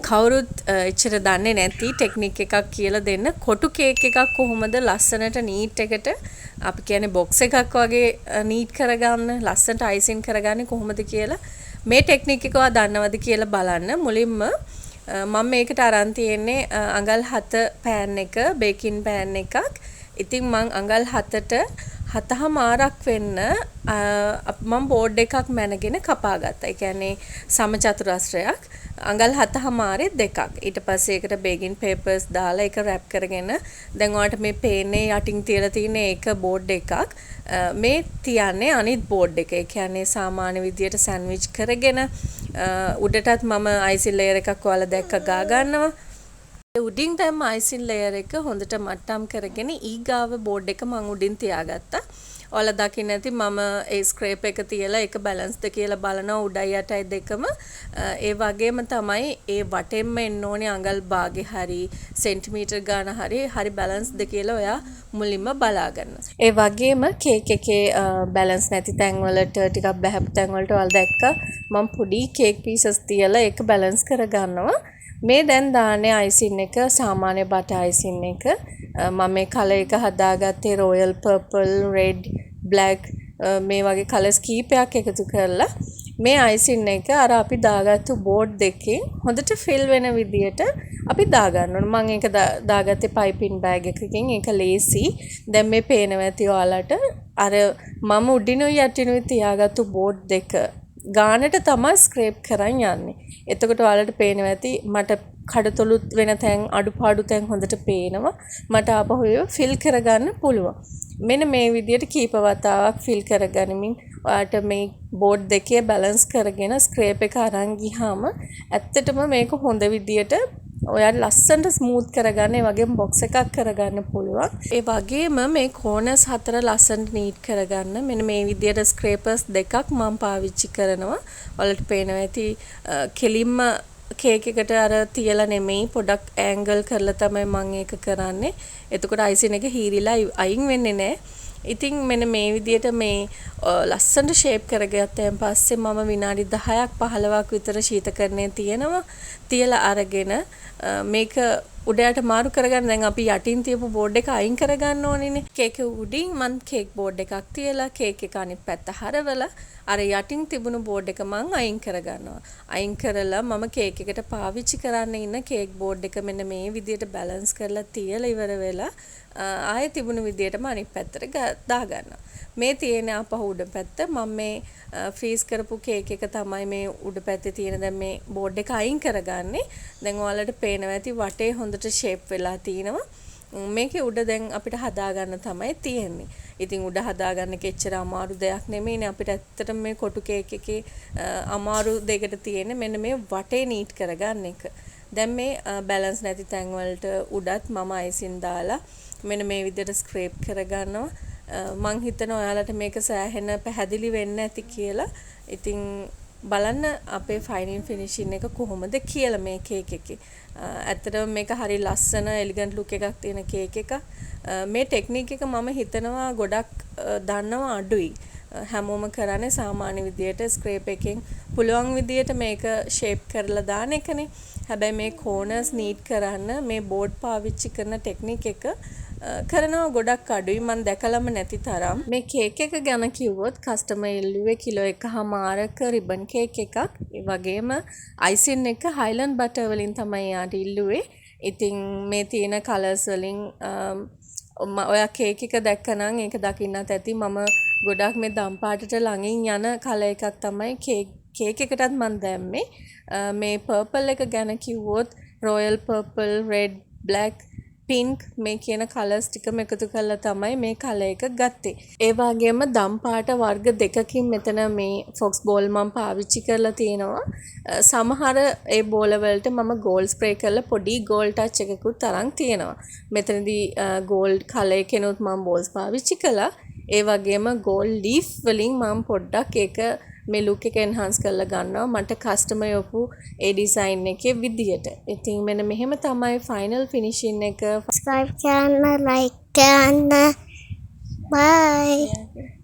කවුරුත් එච්චර දන්නේ නැති ටෙක්නික් එකක් කියලා දෙන්න. කොටු කේක් එකක් කොහොමද ලස්සනට නීට් එකට අපි කියන්නේ බොක්ස් එකක් වගේ නීට් කරගන්න, ලස්සනට අයිසින් කරගන්නේ කොහොමද කියලා මේ ටෙක්නික් එක ඔයා දන්නවද කියලා බලන්න. මුලින්ම මම මේකට අරන් තියෙන්නේ අඟල් 7 පෑන් එක, බේකින් පෑන් එකක්. ඉතින් මං අඟල් 7ට 7මාරක් වෙන්න මම බෝඩ් එකක් මැනගෙන කපා ගත්තා. ඒ කියන්නේ සමචතුරස්‍රයක්. අඟල් 7මාරේ දෙකක්. ඊට පස්සේ ඒකට බේකින් පේපර්ස් දාලා ඒක රැප් කරගෙන දැන් ඔයාලට මේ පේන්නේ යටින් තියලා තියෙන ඒක බෝඩ් එකක්. මේ තියන්නේ අනිත් බෝඩ් එක. ඒ කියන්නේ සාමාන්‍ය විදියට සෑන්ඩ්විච් කරගෙන උඩටත් මම අයිසින් ලේයර් එකක් ඔයාලා දැක්ක ගා ගන්නවා. උඩින් දැම්ම අයිසින් ලේයර් එක හොඳට මට්ටම් කරගෙන ඊගාව බෝඩ් එක මම උඩින් තියාගත්තා. ඔයාලා දකින්න ඇති මම ඒ ස්ක්‍රේප් එක තියලා ඒක බැලන්ස්ද කියලා බලනවා උඩයි යටයි දෙකම. ඒ වගේම තමයි ඒ වටෙන්ම එන්න ඕනේ අඟල් භාගේ හරි සෙන්ටිමීටර් ගාන හරි බැලන්ස්ද කියලා ඔයා මුලින්ම බලා ගන්න. ඒ වගේම කේක් එකේ බැලන්ස් නැති තැන් වලට ටිකක් බැහැපු තැන් වලට ඔයාලා දැක්ක මම පොඩි කේක් පීසස් තියලා ඒක බැලන්ස් කර ගන්නවා. මේ දැන් දාන්නේ අයිසින් එක සාමාන්‍ය බට අයිසින් එක. මම මේ කලර් එක හදාගත්තේ රොයල් පර්පල් රෙඩ් බ්ලැක් මේ වගේ කලර්ස් කීපයක් එකතු කරලා මේ අයිසින් එක අර අපි දාගත්තු බෝඩ් දෙකේ හොඳට ෆිල් වෙන විදියට අපි දාගන්න ඕන. මම ඒක දාගත්තේ පයිපින් බෑග් එකකින්. ඒක ලේසි. දැන් මේ පේනවා ඇති ඔයාලට අර මම උඩිනුයි යටිනුයි තියාගත්තු බෝඩ් දෙක ගානට තමයි ස්ක්‍රේප් කරන් යන්නේ. එතකොට ඔයාලට පේනවා ඇති මට කඩතොලුත් වෙන තැන් අඩුපාඩු තැන් හොඳට පේනවා. මට ආපහු ඒව ෆිල් කරගන්න පුළුවන්. මෙන්න මේ විදියට කීප වතාවක් ෆිල් කරගනිමින් ඔයාලට මේ බෝඩ් දෙකේ බැලන්ස් කරගෙන ස්ක්‍රේප් එක අරන් ගියාම ඇත්තටම මේක හොඳ විදියට ඔයාලා ලස්සනට ස්මූත් කරගන්න ඒ වගේම බොක්ස් එකක් කරගන්න පුළුවන්. ඒ වගේම මේ කෝනර්ස් හතර ලස්සනට නීට් කරගන්න මෙන්න මේ විදියට ස්ක්‍රේපර්ස් දෙකක් මම පාවිච්චි කරනවා. ඔයාලට පේනවා ඇති කෙලින්ම කේක් එකට අර තියලා නෙමෙයි පොඩක් ඇන්ගල් කරලා තමයි මම ඒක කරන්නේ. එතකොට අයිසින් එක හීරිලා අයින් වෙන්නේ නැහැ. ඉතින් මෙන්න මේ විදියට මේ ලස්සනට ෂේප් කරගත්තන් පස්සේ මම විනාඩි 10ක් 15ක් විතර ශීතකරණයේ තියෙනවා. තියලා අරගෙන මේක උඩයට මාරු කරගන්න. දැන් අපි යටින් තියපු බෝඩ් එක අයින් කරගන්න ඕනේනේ. කේක් උඩින් මම කේක් බෝඩ් එකක් තියලා කේක් එක අනිත් පැත්ත හරවලා අර යටින් තිබුණු බෝඩ් එක මම අයින් කරගන්නවා. අයින් කරලා මම කේක් එකට පාවිච්චි කරන්න ඉන්න කේක් බෝඩ් එක මෙන්න මේ විදියට බැලන්ස් කරලා තියලා ඉවර වෙලා ආයෙ තිබුණු විදියටම අනිත් පැත්තට දාගන්නවා. මේ තියෙන අපහ උඩ පැත්ත මම මේ ෆ්‍රීස් කරපු කේක් එක තමයි මේ උඩ පැත්තේ තියෙන දැන් මේ බෝඩ් එක අයින් කරගන්නේ. දැන් ඔයාලට පේනවා ඇති වටේ හොඳට ෂේප් වෙලා තිනවා. මේකේ උඩ දැන් අපිට හදාගන්න තමයි තියෙන්නේ. ඉතින් උඩ හදාගන්න කෙච්චර අමාරු දෙයක් නෙමෙයිනේ. අපිට ඇත්තටම මේ කොටු කේක් එකේ අමාරු දෙයකට තියෙන්නේ මෙන්න මේ වටේ නීට් කරගන්න එක. දැන් මේ බැලන්ස් නැති තැන් වලට උඩත් මම අයිසින් දාලා මෙන්න මේ විදිහට ස්ක්‍රේප් කරගන්නවා. මං හිතනවා ඔයාලට මේක සෑහෙන පැහැදිලි වෙන්න ඇති කියලා. ඉතින් බලන්න අපේ ෆයිනින් ෆිනිෂින් එක කොහොමද කියලා මේ කේක් එකේ. ඇත්තටම මේක හරි ලස්සන එලිගන්ට් ලුක් එකක් තියෙන කේක් එකක්. මේ ටෙක්නික් එක මම හිතනවා ගොඩක් දන්නවා අඩුයි. හැමෝම කරන්නේ සාමාන්‍ය විදියට ස්ක්‍රේප් එකෙන් පුළුවන් විදියට මේක ෂේප් කරලා දාන එකනේ. හැබැයි මේ කෝනර්ස් නීට් කරන්න මේ බෝඩ් පාවිච්චි කරන ටෙක්නික් එක කරනවා ගොඩක් අඩුයි. මම දැකලම නැති තරම්. මේ කේක් එක ගැන කිව්වොත් කස්ටමර් ඉල්ලුවේ කිලෝ 1.5ක රිබන් කේක් එකක්. ඒ වගේම අයිසින් එක හයිලන්ඩ් බටර් වලින් තමයි යාට ඉල්ලුවේ. ඉතින් මේ තියෙන කලර්ස් වලින් ඔයා කේක් එක දැක්කනම් ඒක දකින්නත් ඇති. මම ගොඩක් මේ දම් පාටට ළඟින් යන කලර් එකක් තමයි කේක් එකටත් මම දැම්මේ. මේ පර්පල් එක ගැන කිව්වොත් royal purple red black pink මේ කියන කලර්ස් ටිකම එකතු කරලා තමයි මේ කලර් එක ගත්තේ. ඒ වගේම දම් පාට වර්ග දෙකකින් මෙතන මේ ෆොක්ස් බෝල් මම පාවිච්චි කරලා තියෙනවා. සමහර ඒ බෝල වලට මම ගෝල්ඩ් ස්ප්‍රේ කරලා පොඩි ගෝල්ඩ් ටච් එකකුත් තරම් තියෙනවා. මෙතනදී ගෝල්ඩ් කලර් එකනොත් මම බෝල්ස් පාවිච්චි කළා. ඒ වගේම ගෝල්ඩ් ලීෆ් වලින් මම පොඩ්ඩක් ඒක මේ ලුක් එක එන්හාන්ස් කරලා ගන්නවා මට කස්ටමර් යොපු ඒ ඩිසයින් එකේ විදියට. ඉතින් මෙන්න මෙහෙම තමයි ෆයිනල් ෆිනිෂින් එක. subscribe කරන්න like කරන්න bye